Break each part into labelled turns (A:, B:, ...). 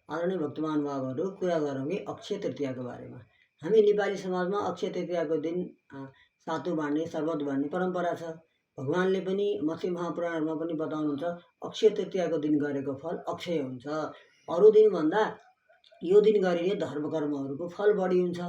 A: आदरणीय भक्तमान बाबुहरू, कुरा गरौँ कि अक्षय तृतीयाको बारेमा। हामी नेपाली समाजमा अक्षय तृतीयाको दिन सातु बाँड्ने, शरबत बाँड्ने परम्परा छ। भगवानले पनि मत्स्य महापुराणहरूमा पनि बताउनुहुन्छ, अक्षय तृतीयाको दिन गरेको फल अक्षय हुन्छ। अरू दिनभन्दा यो दिन गरिने धर्म कर्महरूको फल बढी हुन्छ।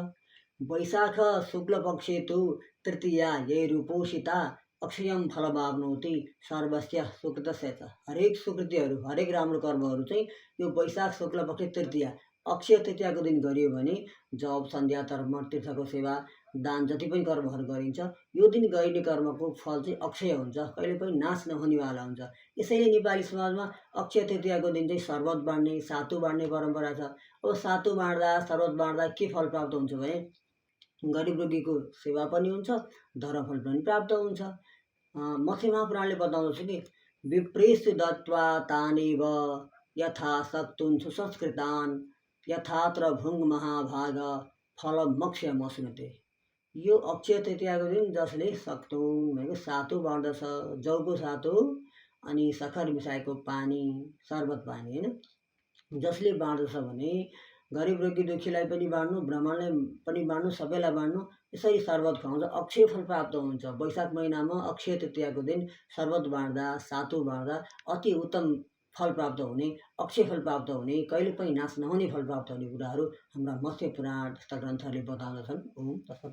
A: वैशाख शुक्ल पक्षे तु तृतीया ये रूपोषिता अक्षयम फलमाप्नोति सर्वस्य सुकृतस्य च। हरेक सुकृतिहरू, हरेक राम्रो कर्महरू चाहिँ यो वैशाख शुक्ल पक्ष तृतीया अक्षय तृतीयाको दिन गरियो भने जप, सन्ध्या, तर्पण, तीर्थको सेवा, दान जति पनि कर्महरू गरिन्छ यो दिन गरिने कर्मको फल चाहिँ अक्षय हुन्छ, कहिले पनि नाश नहुनेवाला हुन्छ। यसैले नेपाली समाजमा अक्षय तृतीयाको दिन चाहिँ शरबत बाँड्ने, सातु बाँड्ने परम्परा छ। अब सातु बाँड्दा, शरबत बाँड्दा के फल प्राप्त हुन्छ भने गरिब रोगीको सेवा पनि हुन्छ, धर्मफल पनि प्राप्त हुन्छ। मत्स्य महापुराणले बताउँदछ कि विप्रेषु दत्वा तानेव यथा सक्तुं सुसंस्कृतान् यथात्र भुङ् महाभाग फलमक्षयमश्नुते। यो अक्षय तृतीयाको दिन जसले सक्तुं भनेको सातु बाँड्दछ, जौको सातु अनि सखर मिसाएको पानी, शरबत पानी होइन, जसले बाँड्दछ भने गरिब रोगी दुखीलाई पनि बाँड्नु, ब्राह्मणलाई पनि बाँड्नु, सबैलाई बाँड्नु, यसरी शरबत खुवाउँदा अक्षय फल प्राप्त हुन्छ। वैशाख महिनामा अक्षय तृतीयाको दिन शरबत बाँड्दा, सातु बाँड्दा अति उत्तम फल प्राप्त हुने, अक्षय फल प्राप्त हुने, कहिले पनि नाश नहुने फल प्राप्त हुने कुराहरू हाम्रा मत्स्य पुराण जस्ता ग्रन्थहरूले बताउँदछन्। ओम तत्सत्।